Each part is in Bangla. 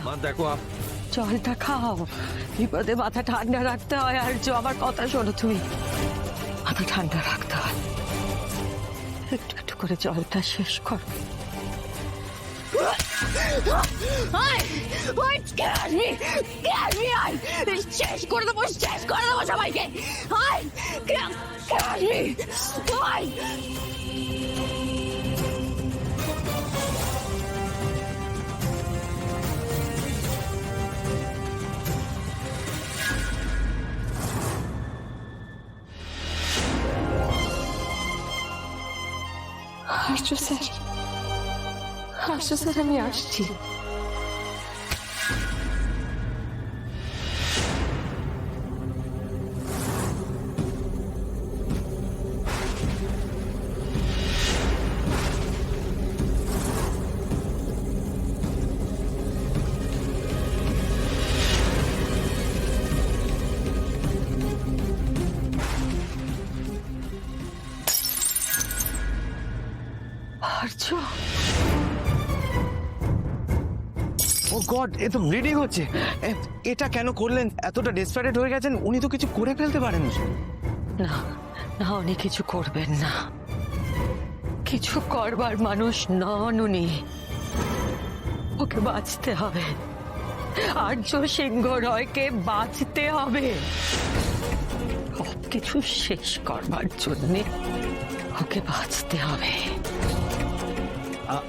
মা দেখো জলটা খাও, বিপদে মাথা ঠান্ডা রাখতে হয়। আর আমার কথা শোনো, তুমি মাথা ঠান্ডা রাখতে হয়। একটু একটু করে জলটা শেষ কর। শেষ করে দেবো, শেষ করে দেবো সবাইকে। হাসছো স্যার, হাসছো স্যার, আমি আসছি। আর্য, ও গড, এ তো ব্লিডিং হচ্ছে। এটা কেন করলেন? এতটা ডেসপারেট হয়ে গেছেন, উনি তো কিছু করে ফেলতে পারেন। না না, উনি কিছু করবেন না। কিছু করবার মানুষ নন উনি। ওকে বাঁচতে হবে, আর্য সিংহ রয়কে বাঁচতে হবে। সবকিছু শেষ করবার জন্যে ওকে বাঁচতে হবে।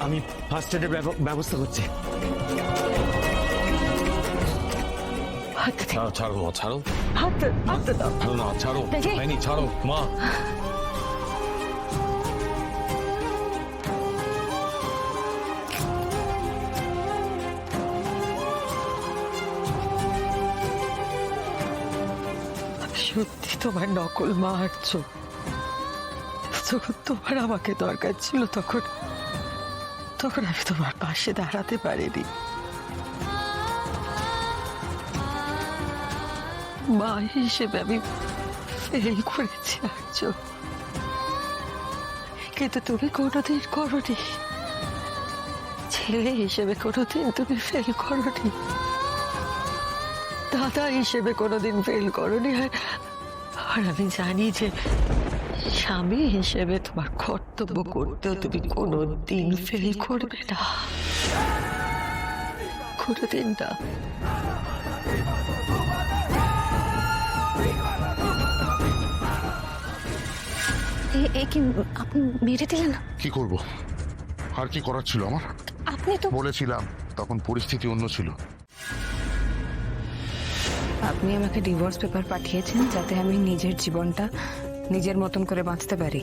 আমি ফার্স্ট এডের ব্যবস্থা করছি। হাত দে, ছাড়ো মা, ছাড়ো। হাত দাও। ছাড়ো না, ছাড়ো। দেখি। হয়নি, ছাড়ো মা। সত্যি তোমার নকল মা আর্য। যখন তোমার আমাকে দরকার ছিল, তখন আমি তোমার পাশে দাঁড়াতে পারিনি। মা হিসেবে আমি ফেল করেছি আর্য, কিন্তু তুমি কোনোদিন করোনি। ছেলে হিসেবে কোনোদিন তুমি ফেল করোনি, দাদা হিসেবে কোনোদিন ফেল করোনি। আর আমি জানি যে স্বামী হিসেবে তোমার কর্তব্য করতেও তুমি কোনোদিন ফেল করবে না, কোনোদিন না। কি আপনি মেরে দিলেন? কি করব? আর কি করার ছিল আমার? আপনি তো বলেছিলাম, তখন পরিস্থিতি অন্য ছিল। আপনি আমাকে ডিভোর্স পেপার পাঠিয়েছেন যাতে আমি নিজের জীবনটা নিজের মতন করে বাঁচতে পারি।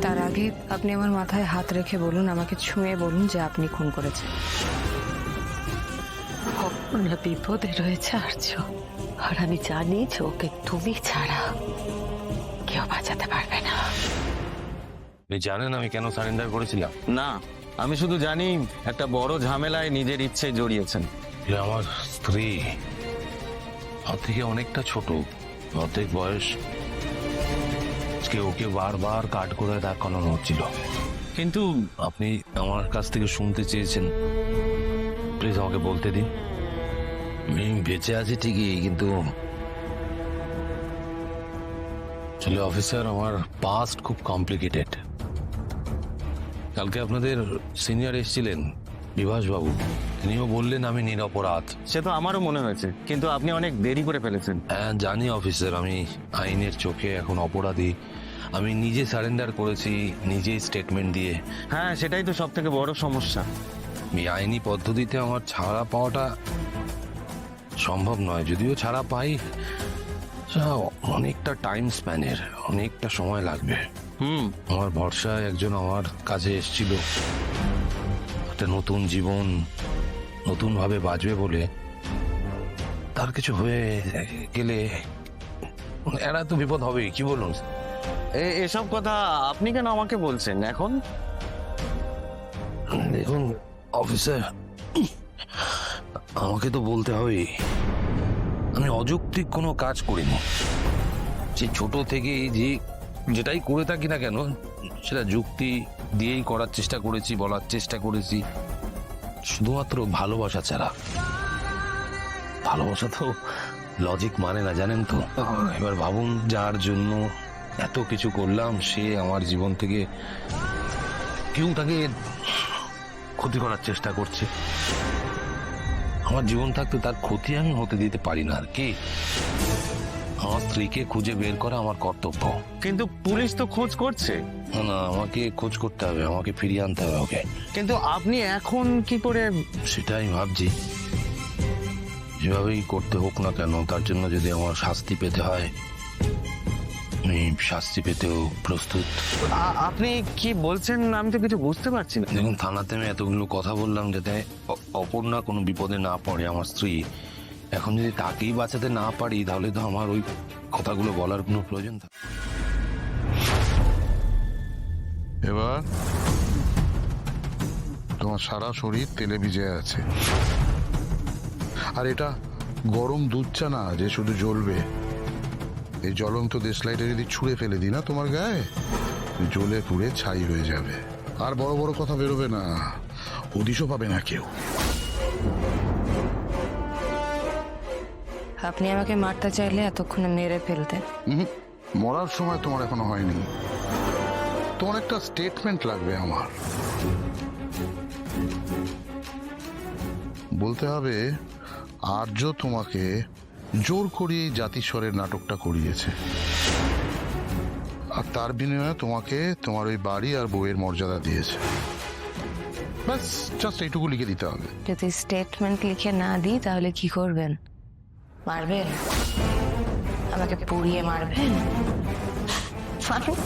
তার আগে আপনি আমার মাথায় হাত রেখে বলুন, আমাকে ছুঁয়ে বলুন যে আপনি খুন করেছেন। অপর্ণা বিপদে রয়েছে আর্য, আর আমি জানি যে ওকে তুমি ছাড়া কেউ বাঁচাতে পারবে না। আপনি জানেন আমি কেন সারেন্ডার করেছিলাম? না, আমি শুধু জানি একটা বড় ঝামেলায় নিজের ইচ্ছে জড়িয়েছেন। আমার স্ত্রী আমার থেকে অনেকটা ছোট, অর্ধেক বয়স। আজকে ওকে বারবার কাট করে দেখানো হচ্ছিল, কিন্তু আপনি আমার কাছ থেকে শুনতে চেয়েছেন। প্লিজ আমাকে বলতে দিন। আমি বেঁচে আছি ঠিকই, কিন্তু আসলে অফিসার, আমার পাস্ট খুব কমপ্লিকেটেড। কালকে আপনাদের সিনিয়র এসেছিলেন বিভাস বাবু, তিনিও বললেন আমি নিরপরাধ। সে তো আমারও মনে হয়েছে, কিন্তু আপনি অনেক দেরি করে ফেলেছেন। হ্যাঁ জানি অফিসার, আমি আইনের চোখে এখন অপরাধী। আমি নিজে সারেন্ডার করেছি, নিজেই স্টেটমেন্ট দিয়ে। হ্যাঁ, সেটাই তো সব থেকে বড় সমস্যা। এই আইনি পদ্ধতিতে আমার ছাড়া পাওয়াটা সম্ভব নয়। যদিও ছাড়া পাই, অনেকটা টাইম স্প্যানের, অনেকটা সময় লাগবে। আমার ভরসায় একজন আমার কাছে এসেছিল, একটা নতুন জীবন নতুন ভাবে বাঁচবে বলে। তার কিছু হয়ে গেলে এরা তো বিপদ হবে, কি বলুন? এসব কথা আপনি কেন আমাকে বলছেন এখন? দেখুন অফিসার, আমাকে তো বলতে হবে, আমি অযৌক্তিক কোনো কাজ করিনি। সে ছোট থেকে যেটাই করে থাকি না কেন, সেটা যুক্তি দিয়েই করার চেষ্টা করেছি, বলার চেষ্টা করেছি, শুধুমাত্র ভালোবাসা ছাড়া। ভালোবাসা তো লজিক মানে না, জানেন তো। এবার ভাবুন, যার জন্য এত কিছু করলাম সে আমার জীবন থেকে কেউ তাকে ক্ষতি করার চেষ্টা করছে। আমার জীবন থাকতে তার ক্ষতি আমি হতে দিতে পারি না আর কি। আমার স্ত্রীকে খুঁজে বের করা আমার কর্তব্য। কিন্তু পুলিশ তো খোঁজ করছে। না না, আমাকে খোঁজ করতে হবে, আমাকে ফিরিয়ে আনতে হবে ওকে। কিন্তু আপনি এখন কি করে? সেটাই ভাবছি, যেভাবেই করতে হোক না কেন তার জন্য যদি আমার শাস্তি পেতে হয় আমি শাস্তি পেতেও প্রস্তুত। আপনি কি বলছেন আমি তো কিছু বুঝতে পারছি না। দেখুন, থানাতে আমি এতগুলো কথা বললাম যাতে অপর্ণা কোনো বিপদে না পড়ে, আমার স্ত্রী। এখন যদি তাকেই বাঁচাতে না পারি তাহলে তো আমার ওই কথাগুলো বলার কোনো প্রয়োজন থাকে। এবার তোমার সারা শরীর তেলে ভিজে আছে, আর এটা গরম দুধ চা না যে শুধু জ্বলবে। এই জ্বলন্ত দেশলাইটা যদি ছুঁড়ে ফেলে দিই না তোমার গায়ে, জ্বলে পুড়ে ছাই হয়ে যাবে। আর বড় বড় কথা বেরোবে না, হদিশও পাবে না কেউ। আপনি আমাকে মারতে চাইলে এতক্ষণে মেরে ফেলতেন। মরার সময় তোমার এখনো হয়নি। তোমার একটা স্টেটমেন্ট লাগবে আমার। বলতে হবে আর্য তোমাকে জোর করিয়ে জাতিস্বরের নাটকটা করিয়েছে, আর তার বিনিময়ে তোমাকে তোমার ওই বাড়ি আর বউয়ের মর্যাদা দিয়েছে। ব্যাস, জাস্ট এইটুকু লিখে দিতে হবে। যদি স্টেটমেন্ট লিখে না দিই তাহলে কি করবেন? মারবেন? আমাকে পুড়িয়ে মারবেন? মারুন।